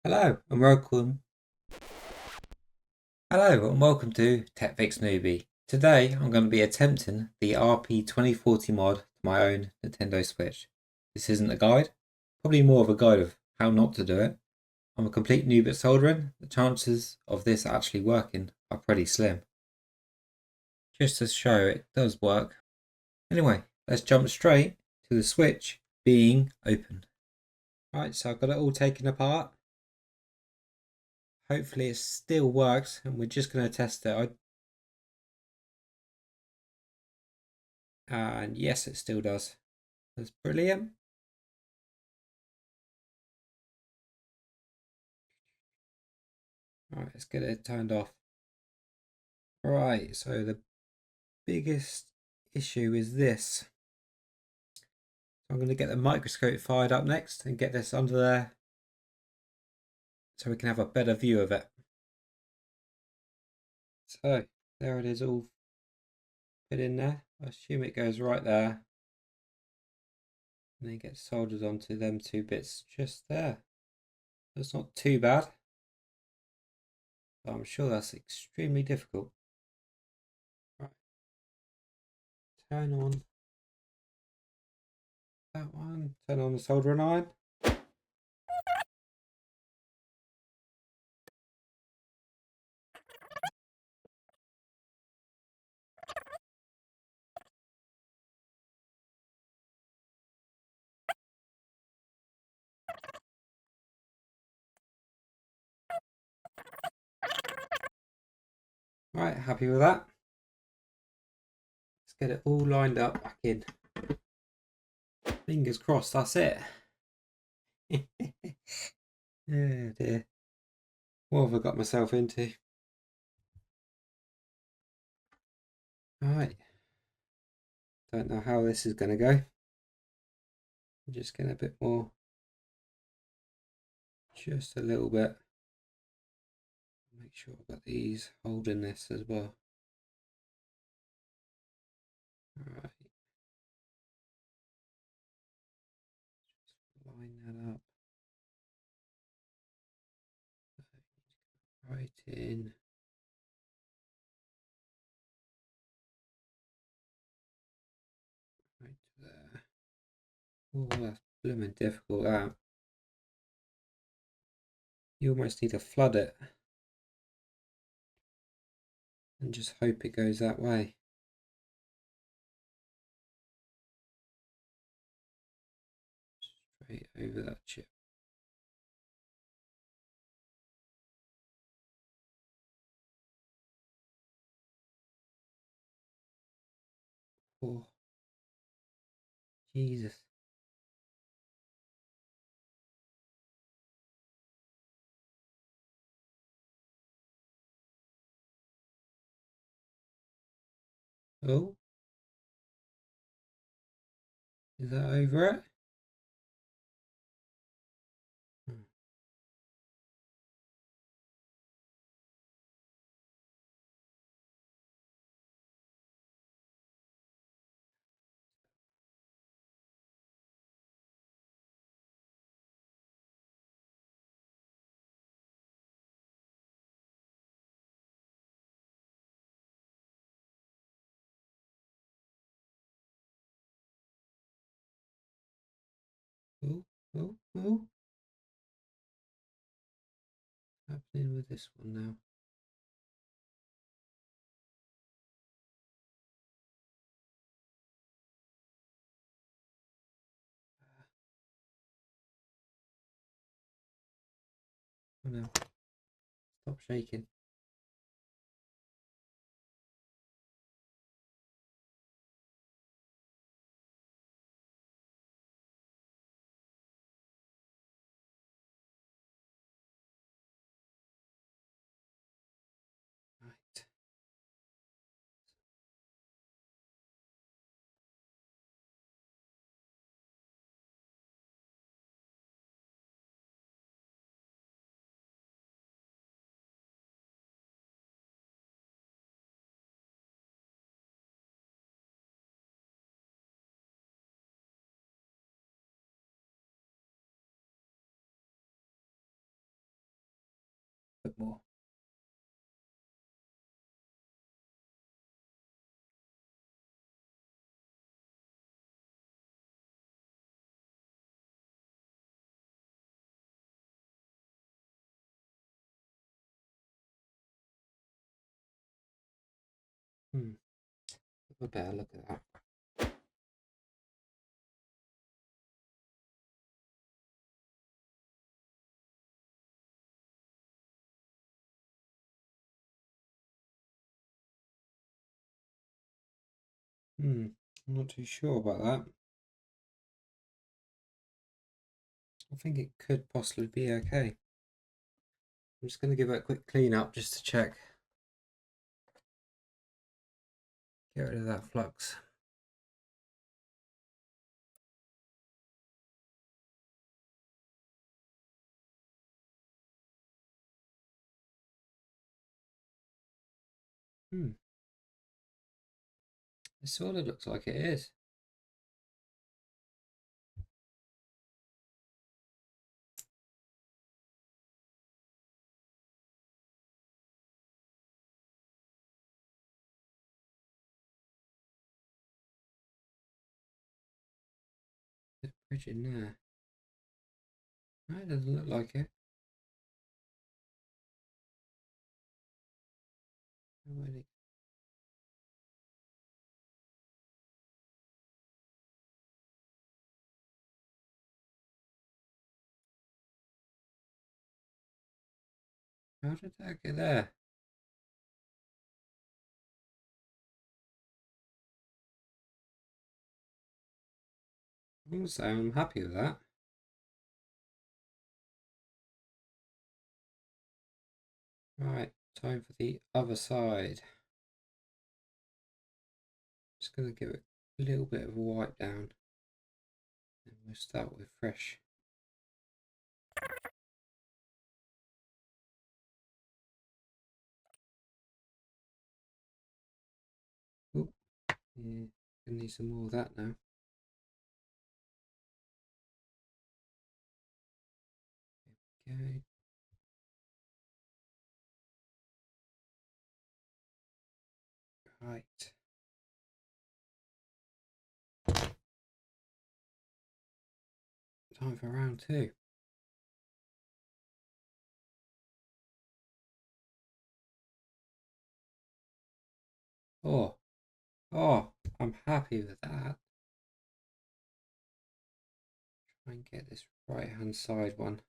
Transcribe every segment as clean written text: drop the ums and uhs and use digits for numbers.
Hello and welcome. Hello and welcome to TechFix Newbie. Today I'm going to be attempting the RP2040 mod to my own Nintendo Switch. This isn't a guide, probably more of a guide of how not to do it. I'm a complete noob at soldering. The chances of this actually working are pretty slim. Just to show it does work. Anyway, let's jump straight to the Switch being open. Right, so I've got it all taken apart. Hopefully it still works and we're just going to test it. And yes, it still does. That's brilliant. All right, let's get it turned off. All right, so the biggest issue is this. I'm going to get the microscope fired up next and get this under there so we can have a better view of it. So there it is, all fit in there. I assume it goes right there and then gets soldered onto them two bits just there. That's not too bad, but I'm sure that's extremely difficult. Right. Turn on that one, turn on the soldering iron. Right, happy with that. Let's get it all lined up back in. Fingers crossed, that's it. Oh dear. What have I got myself into? Alright. Don't know how this is going to go. I'm just getting a bit more. Just a little bit. Make sure I've got these holding this as well. Alright. Just line that up. Right in. Right there. Oh, that's blooming difficult, that. You almost need to flood it. And just hope it goes that way. Straight over that chip. Oh, Jesus. Oh, is that over it? Oh, oh, oh. What's happening with this one now? Oh no. Stop shaking. Right. bit more. Have a better look at that. I'm not too sure about that. I think it could possibly be okay. I'm just going to give it a quick clean up just to check. Get rid of that flux. It sort of looks like it is. There's a bridge in there. No, it doesn't look like it. How did that get there? I'm going to say I'm happy with that. Right, time for the other side. Just going to give it a little bit of a wipe down. And we'll start with fresh. Oh, yeah, gonna need some more of that now. Okay. Right. Time for round 2. Oh, I'm happy with that. Try and get this right hand side one.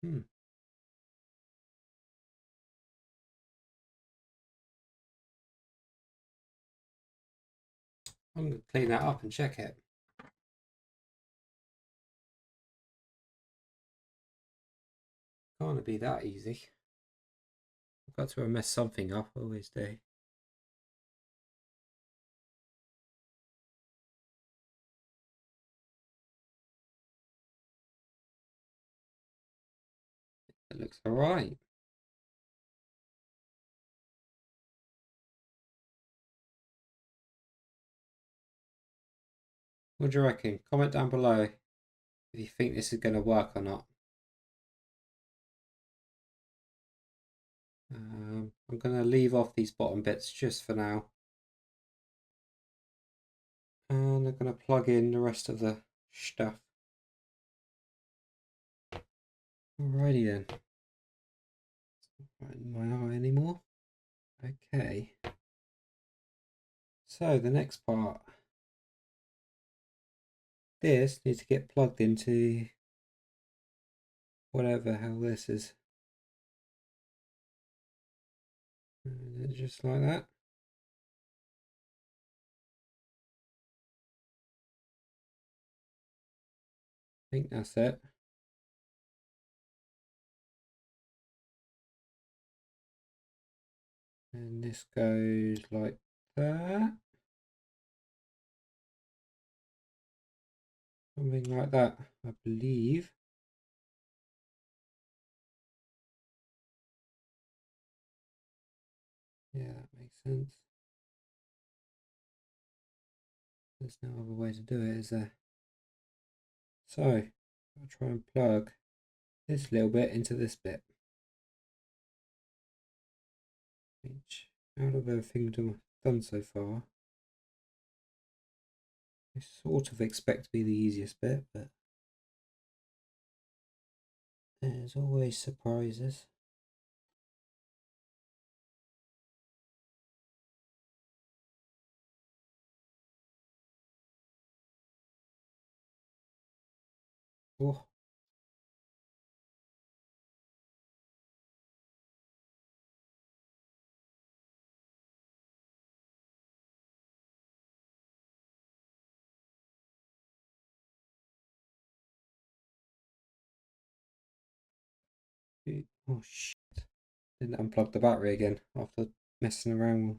I'm going to clean that up and check it. Can't be that easy. I've got to mess something up, I always do. It looks alright. What do you reckon? Comment down below if you think this is going to work or not. I'm going to leave off these bottom bits just for now. And I'm going to plug in the rest of the stuff. Alrighty then. It's not right in my eye anymore. Okay. So the next part. This needs to get plugged into whatever hell this is. Just like that. I think that's it. And this goes like that. Something like that, I believe. Yeah, that makes sense. There's no other way to do it, is there? So I'll try and plug this little bit into this bit, which out of everything done so far, I sort of expect to be the easiest bit, but there's always surprises. Oh. Oh shit. Didn't unplug the battery again after messing around with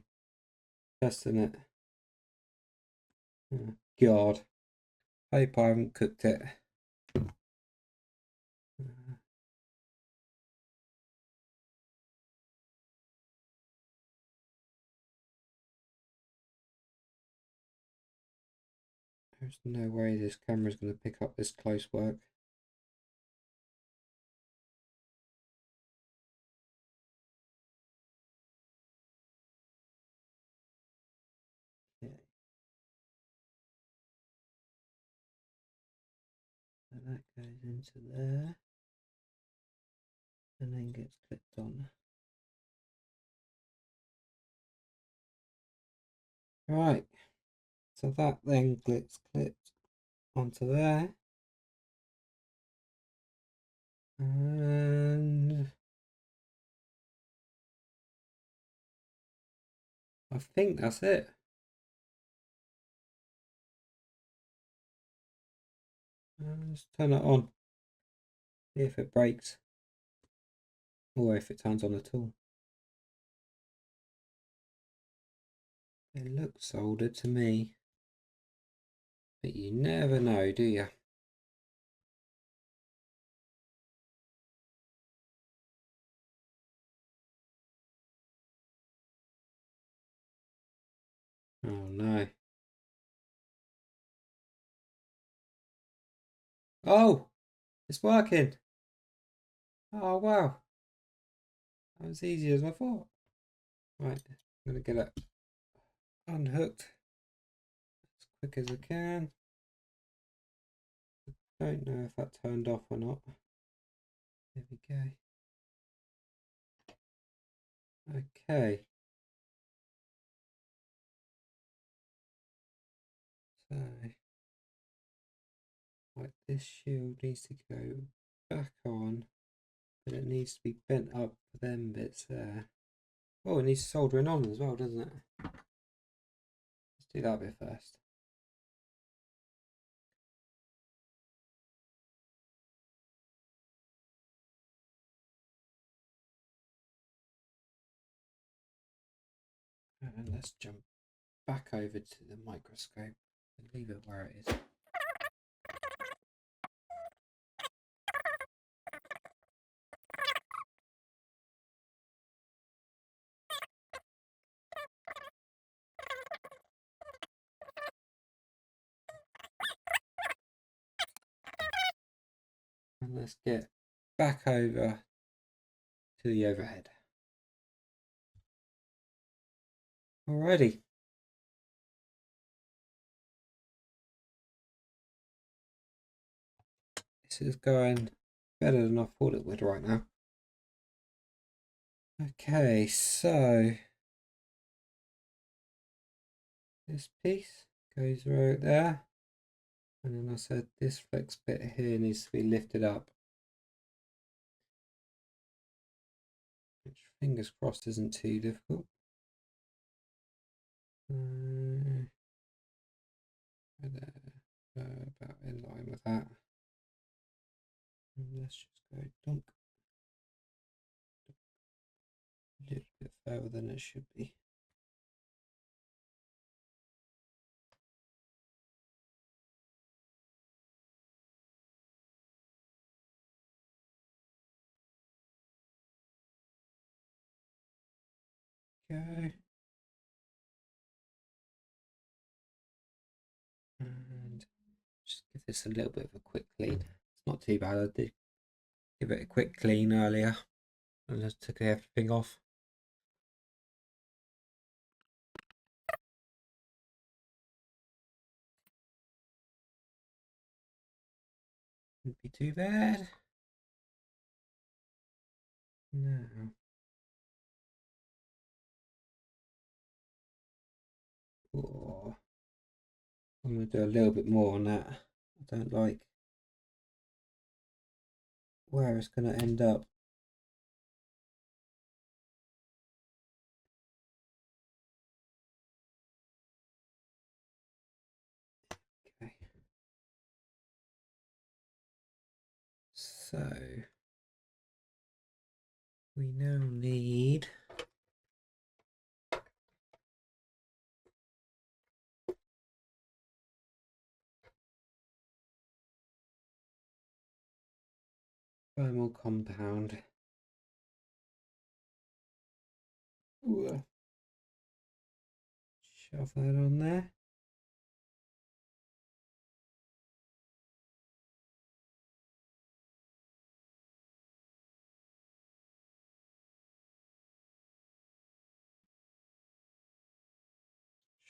testing it. Oh, God. Hope I haven't cooked it. There's no way this camera's going to pick up this close work. Okay. So that goes into there and then gets clipped on. Right, so that then gets clipped onto there. And I think that's it. Let's turn it on. See if it breaks. Or if it turns on at all. It looks soldered to me. But you never know, do you? Oh no. Oh! It's working! Oh wow! That was easy as I thought. Right, I'm gonna get it unhooked as quick as I can. Don't know if that turned off or not. There we go. Okay. So, like this shield needs to go back on, but it needs to be bent up for them bits there. Oh, it needs soldering on as well, doesn't it? Let's do that bit first. And let's jump back over to the microscope and leave it where it is. And let's get back over to the overhead. Alrighty. This is going better than I thought it would right now. Okay, so this piece goes right there. And then I said this flex bit here needs to be lifted up. Which, fingers crossed, isn't too difficult. About in line with that. And let's just go dunk. A little bit further than it should be. Okay. it's a little bit of a quick clean. It's not too bad. I did give it a quick clean earlier and just took everything off. Wouldn't be too bad. No. Oh, I'm going to do a little bit more on that. I don't like where it's going to end up. Okay. So we now need thermal compound. Ooh. Shove that on there.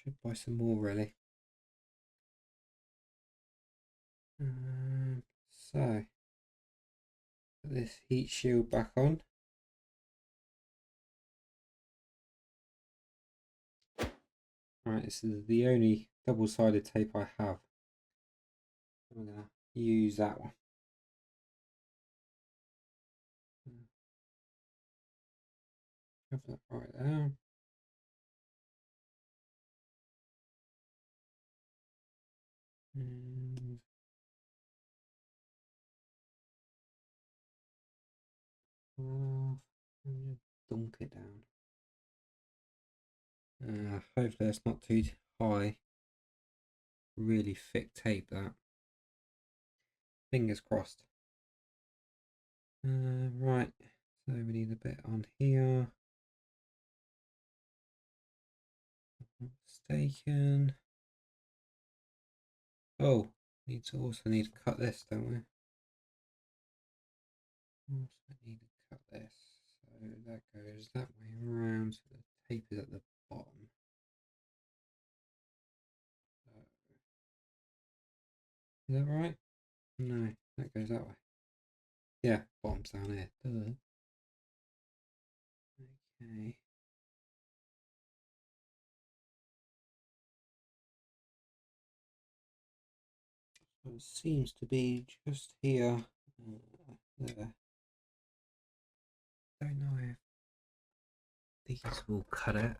Should buy some more really. So put this heat shield back on. Right, this is the only double-sided tape I have. I'm going to use that one. Have that right there. And dunk it down. Hopefully it's not too high. Really thick tape that. Fingers crossed. Right, so we need a bit on here. Mistaken. Oh, also need to cut this, don't we? Also need to cut this. So that goes that way around, so the tape is at the bottom. Is that right? No, that goes that way. Yeah, bottom's down here. Duh. Okay. So it seems to be just here. There. Don't know if these will cut it.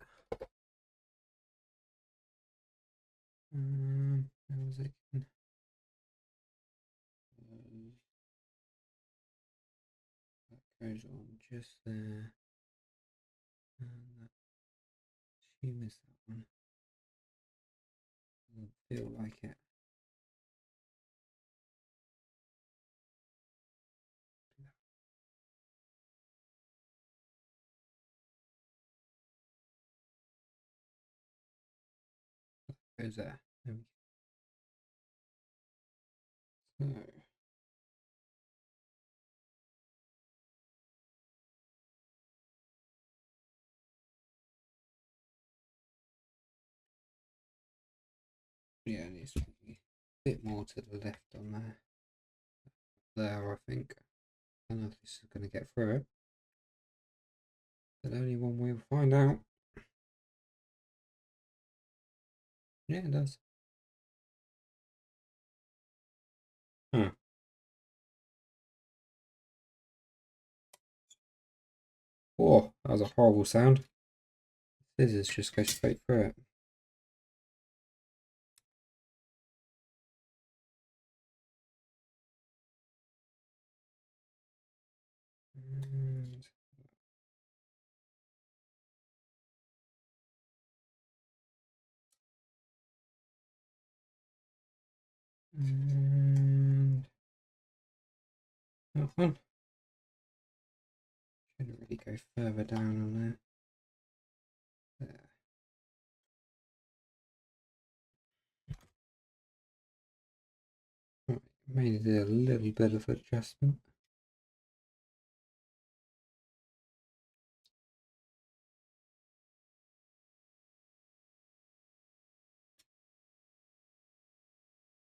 How was it? That goes on just there. And assume is that one. Doesn't feel like it. Goes there. There we go. So yeah, it needs to be a bit more to the left on there. There, I think. I don't know if this is going to get through it. But only one way we'll find out. Yeah, it does. Huh. Oh, that was a horrible sound. Scissors just go straight through it. And that one. Shouldn't really go further down on there. There. Made it a little bit of adjustment.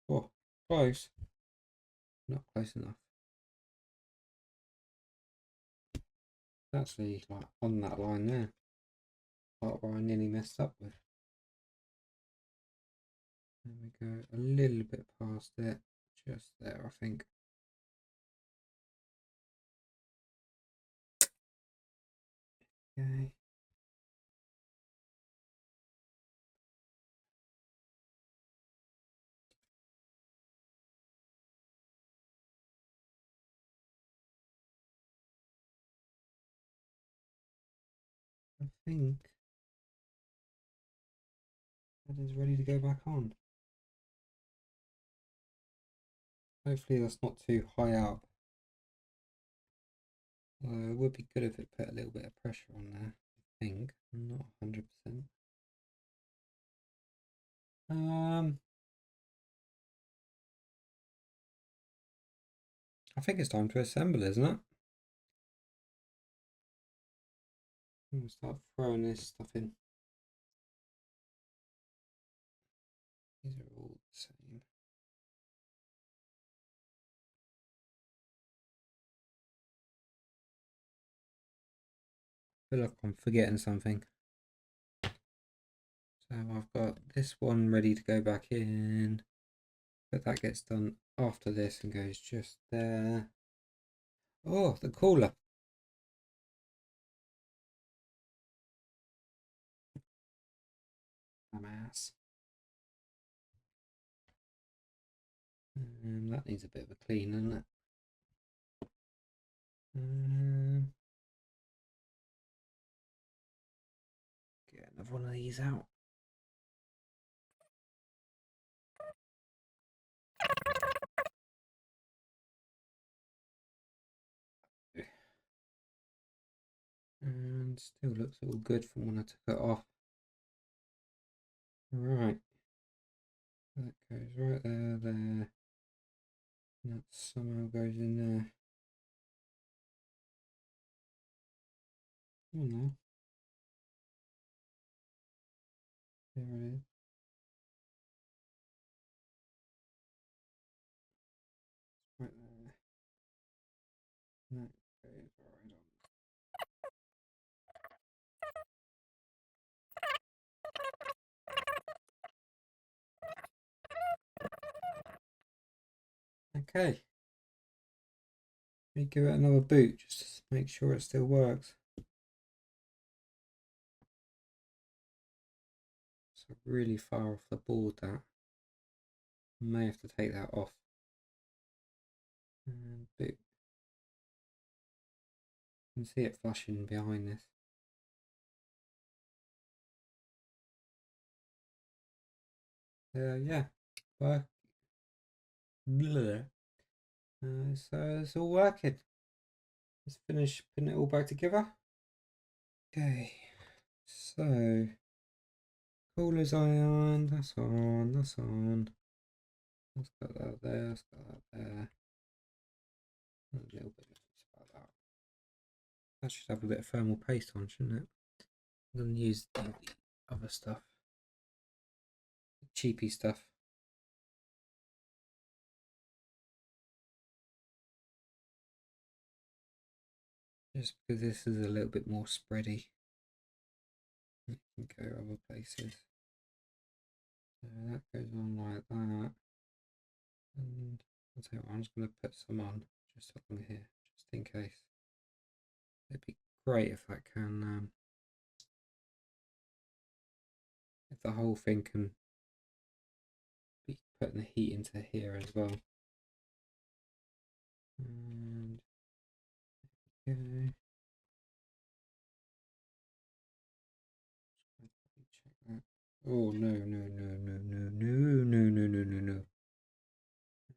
Oh, close. Not close enough. Actually, like on that line there. Part where I nearly messed up with. There we go. A little bit past it. Just there, I think. Okay. I think that is ready to go back on. Hopefully that's not too high up. It would be good if it put a little bit of pressure on there. I think. I'm not 100%. I think it's time to assemble, isn't it? I'm gonna start throwing this stuff in. These are all the same. I feel like I'm forgetting something. So I've got this one ready to go back in, but that gets done after this and goes just there. Oh, the cooler. Dumbass. That needs a bit of a clean, doesn't it? Get another one of these out. And still looks all good from when I took it off. Right. That goes right there, there. And that somehow goes in there. Oh no. There it is. Right there. And that goes right on. Okay. Let me give it another boot just to make sure it still works. So really far off the board that. May have to take that off. And boot. You can see it flashing behind this. Yeah. Work. So it's all working. Let's finish putting it all back together. Okay. So coolers on, that's on, that's on. Let's got that there, let's got that there. A little bit about that. That should have a bit of thermal paste on, shouldn't it? I'm going to use the other stuff. Cheapy stuff. Just because this is a little bit more spready. It can go other places. So that goes on like that. And I'll tell you what, I'm just going to put some on just along here, just in case. It'd be great if that can, if the whole thing can be putting the heat into here as well. And okay. Check that. Oh no.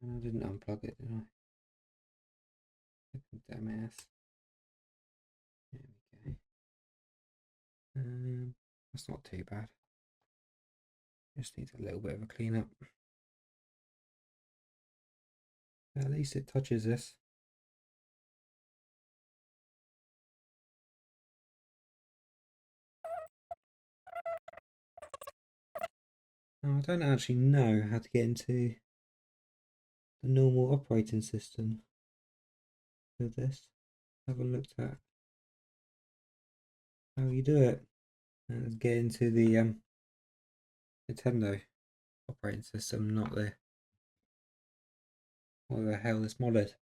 I didn't unplug it, did I? Dumbass. There we go. That's not too bad. Just needs a little bit of a clean up. At least it touches this. Now, I don't actually know how to get into the normal operating system with this. I haven't looked at how you do it. Let's get into the Nintendo operating system, not the what the hell is modded.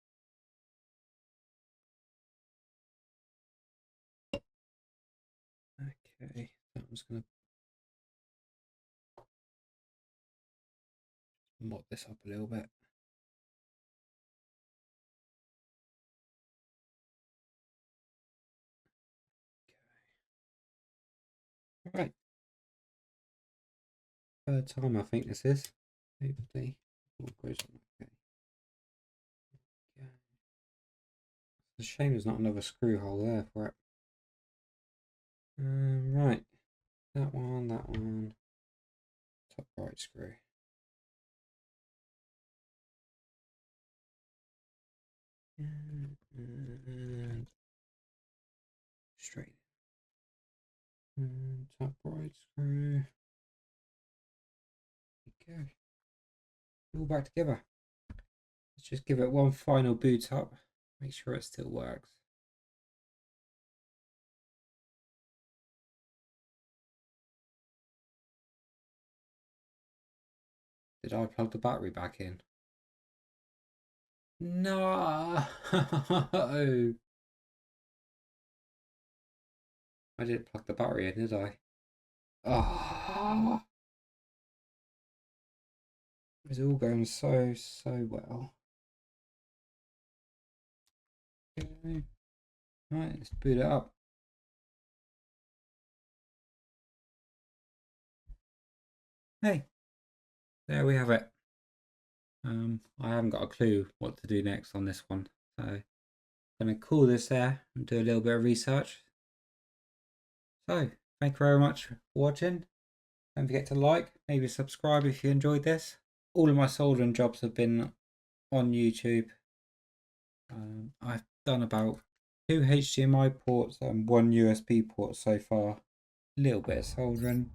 Okay, so I'm just gonna mod this up a little bit. Okay. Right. Third time I think this is. Hopefully all goes on okay. It's a shame there's not another screw hole there for it. Right. That one, top right screw. And straight. And top right screw. There we go. All back together. Let's just give it one final boot up. Make sure it still works. Did I plug the battery back in? No. I didn't plug the battery in, did I? Oh. It's all going so well. Okay. Right, let's boot it up. Hey, there we have it. I haven't got a clue what to do next on this one, so I'm going to call this there and do a little bit of research. So, thank you very much for watching. Don't forget to like, maybe subscribe if you enjoyed this. All of my soldering jobs have been on YouTube. I've done about 2 HDMI ports and 1 USB port so far. A little bit of soldering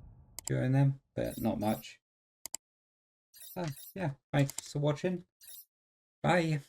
during them, but not much. So, yeah, thanks for watching. Bye.